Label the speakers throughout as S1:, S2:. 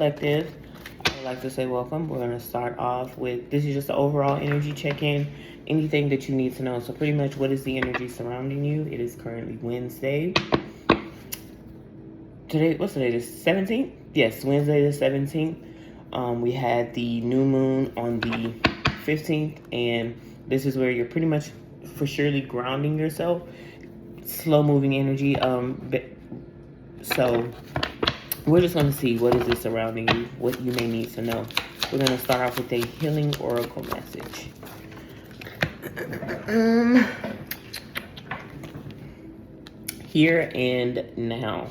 S1: Collective, I would like to say welcome. We're going to start off with this is just the overall energy check-in, anything that you need to know. So pretty much, what is the energy surrounding you? It is currently Wednesday. What's today? The 17th? Yes, Wednesday the 17th. We had the new moon on the 15th, and this is where you're pretty much for surely grounding yourself. Slow moving energy. So we're just going to see what is it surrounding you, what you may need to know. We're going to start off with a healing oracle message. Here and now.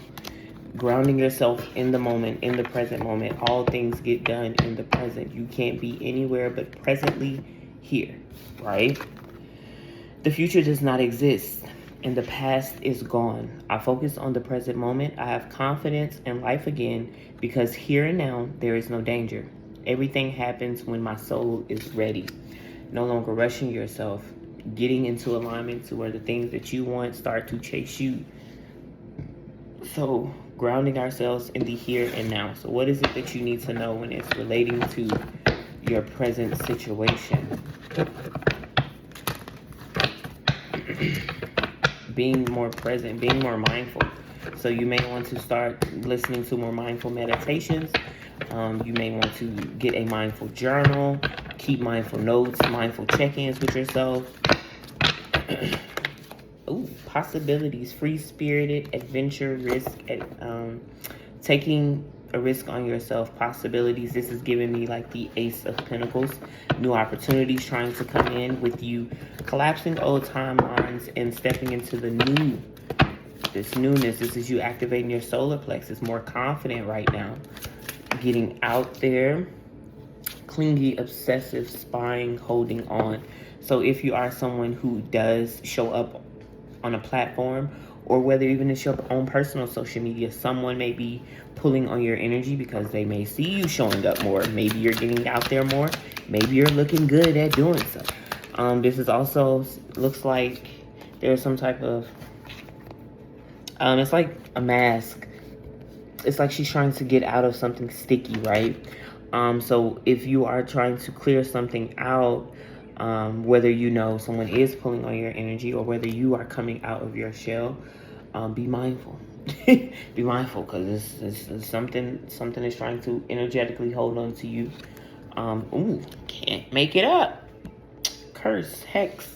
S1: Grounding yourself in the moment, in the present moment. All things get done in the present. You can't be anywhere but presently here, right? The future does not exist, and the past is gone. I focus on the present moment. I have confidence in life again because here and now there is no danger. Everything happens when my soul is ready. No longer rushing yourself, getting into alignment to where the things that you want start to chase you. So grounding ourselves in the here and now. So what is it that you need to know when it's relating to your present situation? Being more present, being more mindful. So you may want to start listening to more mindful meditations. You may want to get a mindful journal, keep mindful notes, mindful check-ins with yourself. Ooh, possibilities, free-spirited, adventure, risk, taking a risk on yourself, possibilities. This is giving me like the Ace of Pentacles, new opportunities trying to come in with you, collapsing old timelines and stepping into the new, this newness. This is you activating your solar plexus, more confident right now, getting out there, clingy, obsessive, spying, holding on. So if you are someone who does show up on a platform, or whether even it's your own personal social media, someone may be pulling on your energy because they may see you showing up more. Maybe you're getting out there more. Maybe you're looking good at doing so. This is also, looks like there's some type of, it's like a mask. It's like she's trying to get out of something sticky, right? So if you are trying to clear something out, whether you know someone is pulling on your energy or whether you are coming out of your shell, be mindful. Be mindful, because it's something is trying to energetically hold on to you. Ooh, can't make it up. Curse, hex,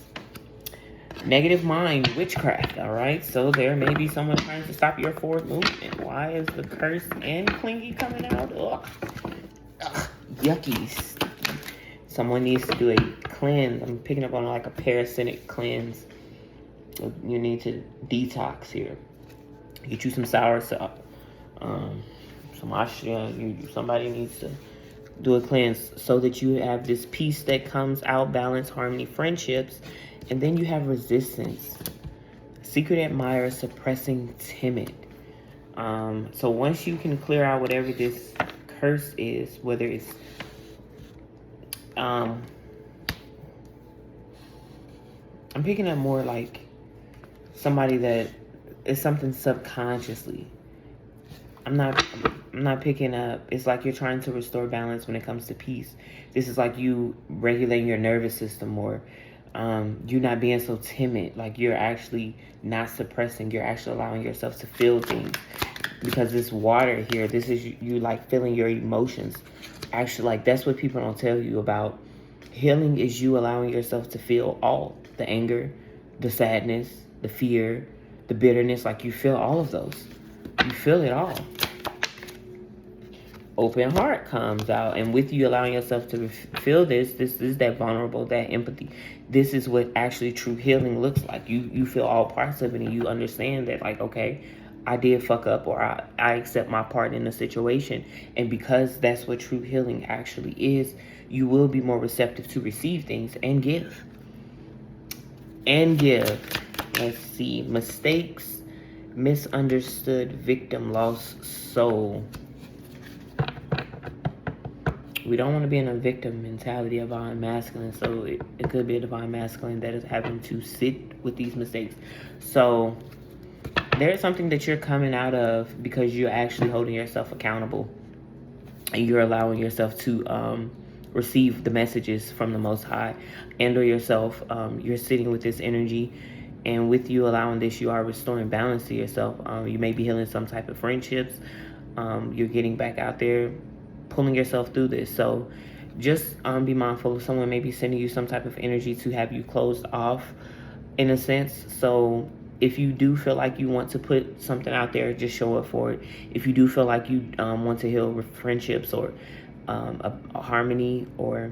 S1: negative mind, witchcraft. All right, so there may be someone trying to stop your forward movement. Why is the curse and clingy coming out? Ugh, yucky. Someone needs to do a cleanse. I'm picking up on like a parasitic cleanse. You need to detox here. Get you some soursop. Some ashia. Somebody needs to do a cleanse so that you have this peace that comes out, balance, harmony, friendships, and then you have resistance. Secret admirer, suppressing, timid. So once you can clear out whatever this curse is, whether it's I'm picking up more like somebody that is something subconsciously. I'm not picking up, it's like you're trying to restore balance when it comes to peace. This is like you regulating your nervous system more. You not being so timid, like you're actually not suppressing, you're actually allowing yourself to feel things. Because this water here, this is you like feeling your emotions. Actually, like that's what people don't tell you about. Healing is you allowing yourself to feel all the anger, the sadness, the fear, the bitterness. Like you feel all of those. You feel it all. Open heart comes out, and with you allowing yourself to feel this is that vulnerable, that empathy. This is what actually true healing looks like. You feel all parts of it, and you understand that, like, okay, I did fuck up, or I accept my part in the situation. And because that's what true healing actually is, you will be more receptive to receive things and give. And give. Let's see. Mistakes, misunderstood, victim, lost soul. We don't want to be in a victim mentality of divine masculine. So it could be a divine masculine that is having to sit with these mistakes. So there's something that you're coming out of because you're actually holding yourself accountable. and you're allowing yourself to receive the messages from the Most High and or yourself. You're sitting with this energy, and with you allowing this, you are restoring balance to yourself. You may be healing some type of friendships. You're getting back out there, pulling yourself through this. So just be mindful of someone maybe sending you some type of energy to have you closed off in a sense. So if you do feel like you want to put something out there, just show up for it. If you do feel like you want to heal with friendships or a harmony, or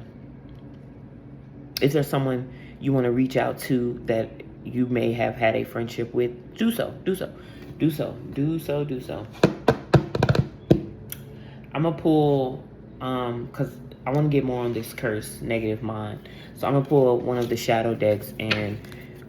S1: is there someone you want to reach out to that you may have had a friendship with, do so. I'm gonna pull because I want to get more on this curse negative mind, so I'm gonna pull one of the shadow decks and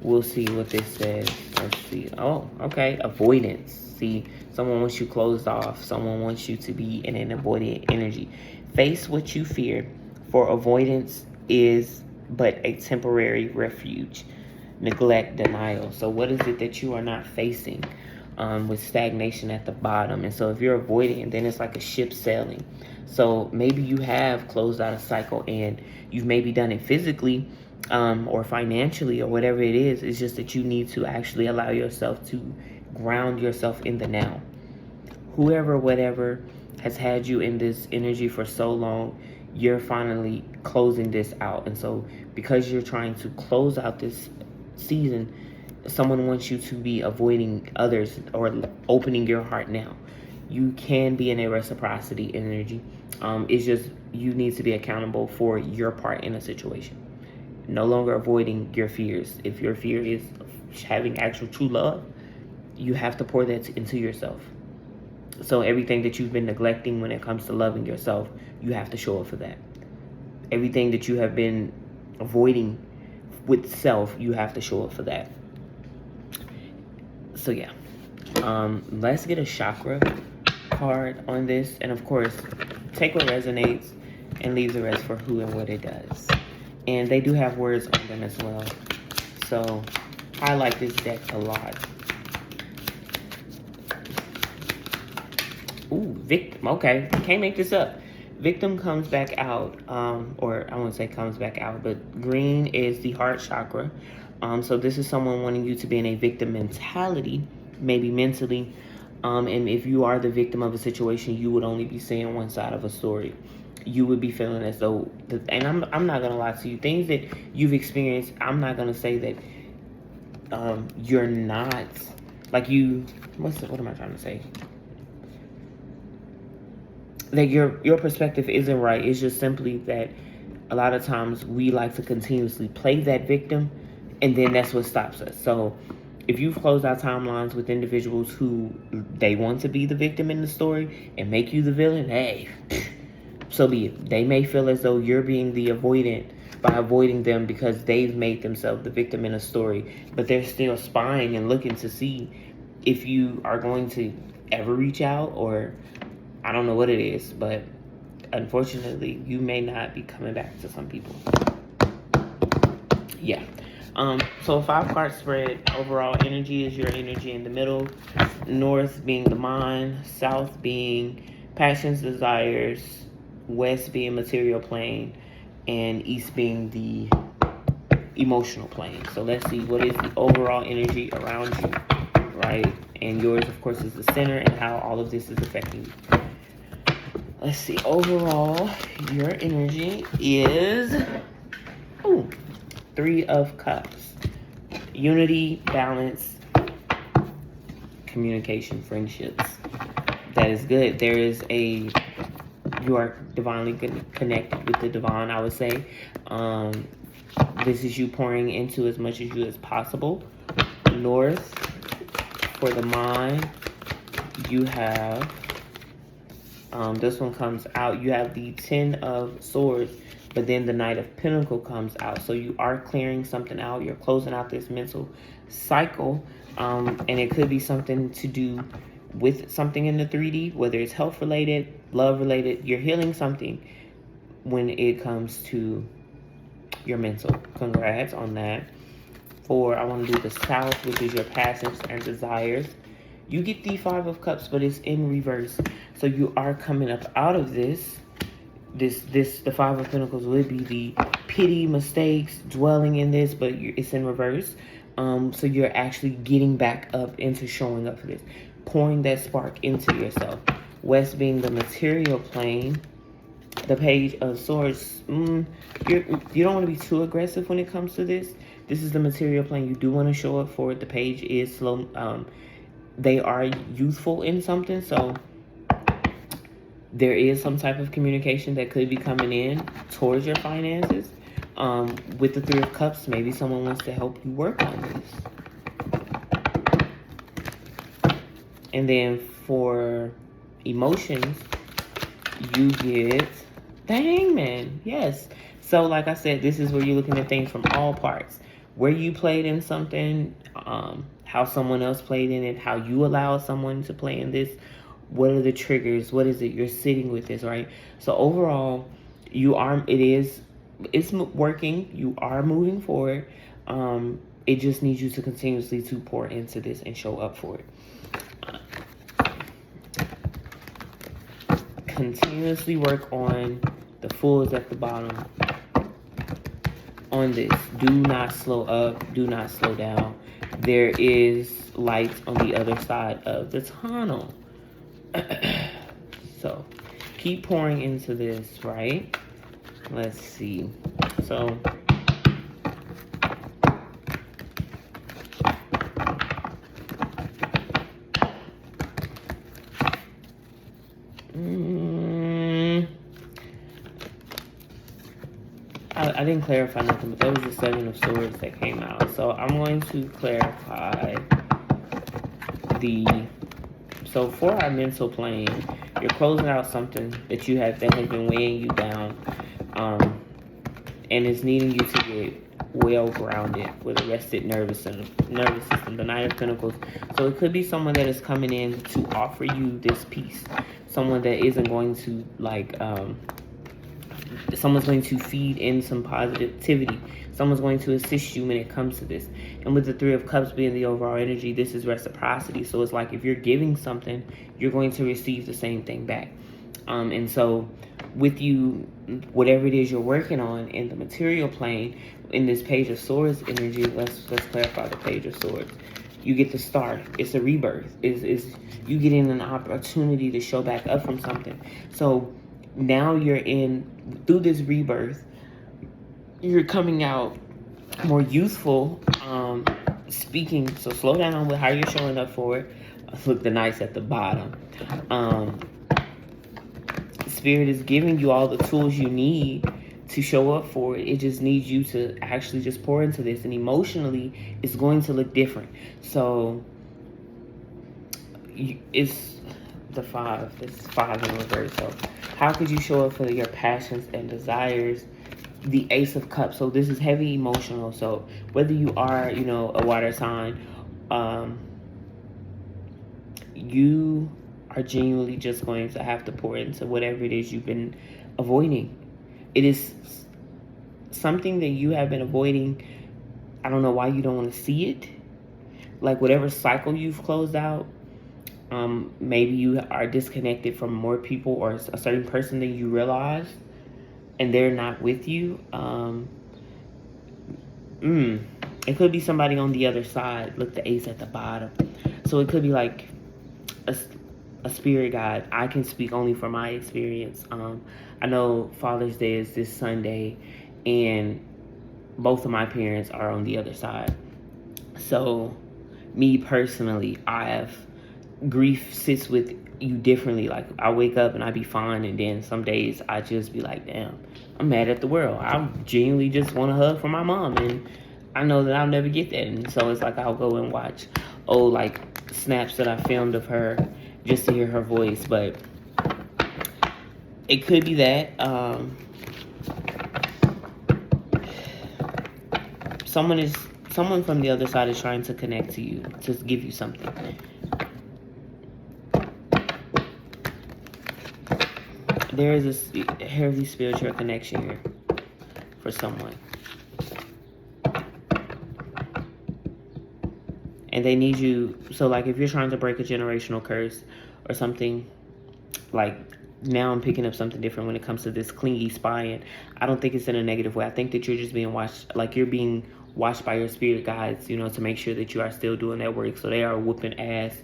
S1: we'll see what this says. Let's see. Oh, okay. Avoidance. See, someone wants you closed off. Someone wants you to be in an avoidant energy. Face what you fear, for avoidance is but a temporary refuge. Neglect, denial. So what is it that you are not facing? With stagnation at the bottom. And so if you're avoiding, then it's like a ship sailing. So maybe you have closed out a cycle and you've maybe done it physically or financially or whatever it is. It's just that you need to actually allow yourself to ground yourself in the now. Whoever, whatever has had you in this energy for so long, you're finally closing this out. And so because you're trying to close out this season, someone wants you to be avoiding others or opening your heart now. You can be in a reciprocity energy. It's just you need to be accountable for your part in a situation. No longer avoiding your fears. If your fear is having actual true love, you have to pour that into yourself. So everything that you've been neglecting when it comes to loving yourself, you have to show up for that. Everything that you have been avoiding with self, you have to show up for that. So yeah, let's get a chakra card on this, and of course take what resonates and leave the rest for who and what it does. And they do have words on them as well, so I like this deck a lot. Ooh, victim. Okay, can't make this up. Victim comes back out, or I won't say comes back out, but green is the heart chakra. So this is someone wanting you to be in a victim mentality, maybe mentally. And if you are the victim of a situation, you would only be seeing one side of a story. You would be feeling as though, and I'm not gonna lie to you, things that you've experienced, I'm not gonna say that you're not like you. What am I trying to say? That your perspective isn't right. It's just simply that a lot of times we like to continuously play that victim, and then that's what stops us. So if you've closed out timelines with individuals who they want to be the victim in the story and make you the villain, hey, so be it. They may feel as though you're being the avoidant by avoiding them because they've made themselves the victim in a story, but they're still spying and looking to see if you are going to ever reach out, or I don't know what it is, but unfortunately you may not be coming back to some people. Yeah. So a 5-card spread. Overall energy is your energy in the middle. North being the mind, south being passions, desires, west being material plane, and east being the emotional plane. So let's see, what is the overall energy around you, right? And yours, of course, is the center, and how all of this is affecting you. Let's see, overall, your energy is 3 of Cups. Unity, balance, communication, friendships. That is good. You are divinely connected with the divine, I would say. This is you pouring into as much as you as possible. North, for the mind, you have, this one comes out. You have the 10 of Swords, but then the Knight of Pentacles comes out. So you are clearing something out. You're closing out this mental cycle. And it could be something to do with something in the 3D, whether it's health related, love related. You're healing something when it comes to your mental. Congrats on that. 4, I want to do the South, which is your passions and desires. You get the 5 of Cups, but it's in reverse. So you are coming up out of this the Five of Pentacles would be the pity, mistakes, dwelling in this, but it's in reverse. So you're actually getting back up into showing up for this, pouring that spark into yourself. West being the material plane, the Page of Swords. You don't want to be too aggressive when it comes to this. This is the material plane. You do want to show up for it. The Page is slow. They are youthful in something, so there is some type of communication that could be coming in towards your finances. With the Three of Cups, maybe someone wants to help you work on this. And then for emotions, you get the Hangman. Yes. So like I said, this is where you're looking at things from all parts. Where you played in something, how someone else played in it, how you allow someone to play in this. What are the triggers? What is it you're sitting with this, right? So overall, it's working. You are moving forward. It just needs you to continuously to pour into this and show up for it. Continuously work on the Fools at the bottom. On this, do not slow up. Do not slow down. There is light on the other side of the tunnel. So keep pouring into this, right? Let's see. So I didn't clarify nothing, but that was the Seven of Swords that came out. So I'm going to clarify so for our mental plane, you're closing out something that that has been weighing you down, and it's needing you to get well grounded with a rested nervous system, the Knight of Pentacles. So it could be someone that is coming in to offer you this peace, someone that isn't going to someone's going to feed in some positivity. Someone's going to assist you when it comes to this. And with the Three of Cups being the overall energy, this is reciprocity. So it's like if you're giving something, you're going to receive the same thing back. And so with you, whatever it is you're working on in the material plane, in this Page of Swords energy, let's clarify the Page of Swords. You get to start. It's a rebirth. Is you getting an opportunity to show back up from something. So now through this rebirth, you're coming out more youthful, speaking. So slow down with how you're showing up for it. Look, the Knights at the bottom. Spirit is giving you all the tools you need to show up for it. It just needs you to actually just pour into this, and emotionally it's going to look different. So it's the five. It's five in reverse. So how could you show up for your passions and desires? The Ace of Cups. So this is heavy emotional. So whether you are, a water sign, you are genuinely just going to have to pour into whatever it is you've been avoiding. It is something that you have been avoiding. I don't know why you don't want to see it. Like whatever cycle you've closed out, maybe you are disconnected from more people or a certain person than you realize, and they're not with you. It could be somebody on the other side. Look, the Ace at the bottom. So it could be like a spirit guide. I can speak only from my experience. I know Father's Day is this Sunday, and both of my parents are on the other side. So me personally, grief sits with you differently. Like I wake up and I be fine, and then some days I just be like, damn, I'm mad at the world. I genuinely just want a hug from my mom, and I know that I'll never get that. And so it's like I'll go and watch old snaps that I filmed of her just to hear her voice. But it could be that someone from the other side is trying to connect to you, to give you something. There is a heavy spiritual connection here for someone. And they need you. So if you're trying to break a generational curse or something, now I'm picking up something different when it comes to this clingy spying. I don't think it's in a negative way. I think that you're just being watched, like you're being watched by your spirit guides, you know, to make sure that you are still doing that work. So they are whooping ass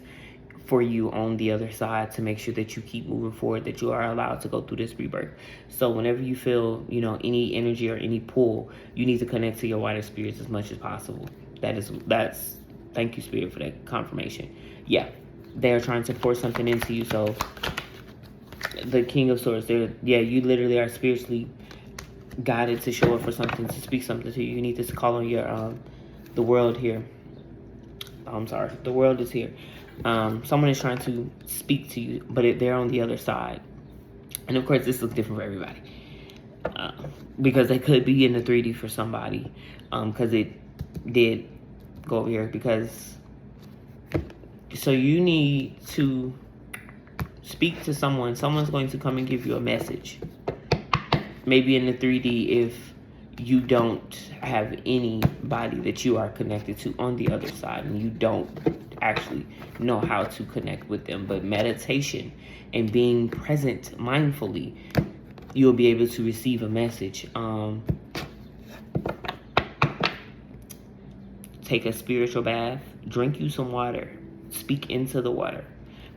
S1: for you on the other side to make sure that you keep moving forward, that you are allowed to go through this rebirth. So whenever you feel, you know, any energy or any pull, you need to connect to your wider spirits as much as possible. That's thank you, spirit, for that confirmation. Yeah, they're trying to pour something into you. So the King of Swords, you literally are spiritually guided to show up for something, to speak something to you. You need to call on your the world here. I'm sorry, the world is here. Someone is trying to speak to you, but they're on the other side. And of course, this looks different for everybody, because they could be in the 3D for somebody, because it did go over here. Because so you need to speak to someone. Someone's going to come and give you a message. Maybe in the 3D if you don't have anybody that you are connected to on the other side, and you don't actually know how to connect with them. But meditation and being present mindfully, you'll be able to receive a message. Take a spiritual bath, drink you some water, speak into the water.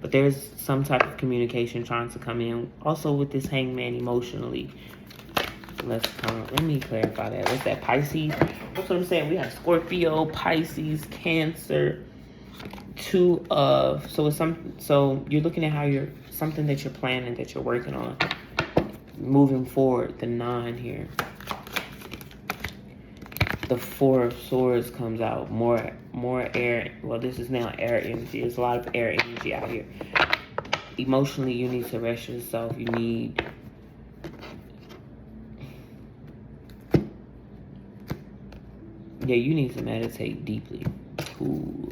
S1: But there's some type of communication trying to come in. Also with this hangman emotionally. Let me clarify that. What's that? Pisces? That's what I'm saying. We have Scorpio, Pisces, Cancer, Two of. So you're looking at how something that you're planning, that you're working on, moving forward. The 9 here. The 4 of Swords comes out. More air. Well, this is now air energy. There's a lot of air energy out here. Emotionally, you need to rest yourself. You need you need to meditate deeply. Ooh.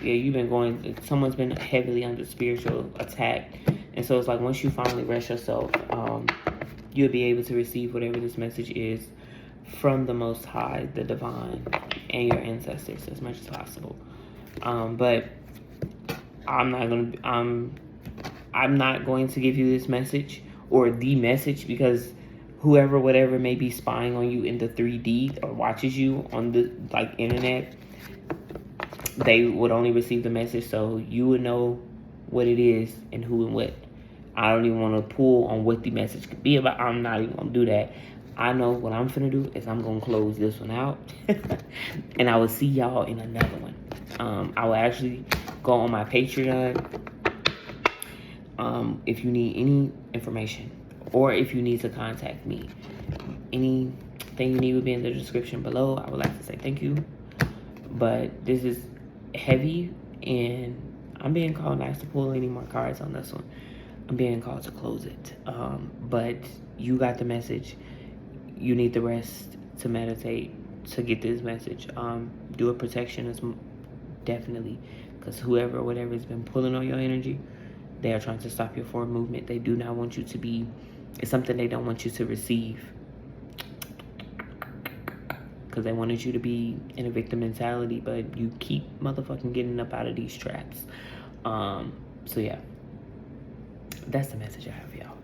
S1: Yeah, someone's been heavily under spiritual attack. And so it's like once you finally rest yourself, you'll be able to receive whatever this message is from the Most High, the Divine, and your ancestors as much as possible. But I'm not going to give you this message or the message, because whoever, whatever may be spying on you in the 3D or watches you on the internet, they would only receive the message, so you would know what it is and who and what. I don't even want to pull on what the message could be about. I'm not even going to do that. I know what I'm finna do is I'm going to close this one out. And I will see y'all in another one. I will actually go on my Patreon. If you need any information, or if you need to contact me, anything you need will be in the description below. I would like to say thank you. But this is heavy, and I'm being called not to pull any more cards on this one. I'm being called to close it. But you got the message. You need the rest to meditate to get this message. Do a protection is definitely, because whoever, whatever has been pulling on your energy, they are trying to stop your forward movement. They do not want you to be. It's something they don't want you to receive, because they wanted you to be in a victim mentality, but you keep motherfucking getting up out of these traps. So yeah, that's the message I have for y'all.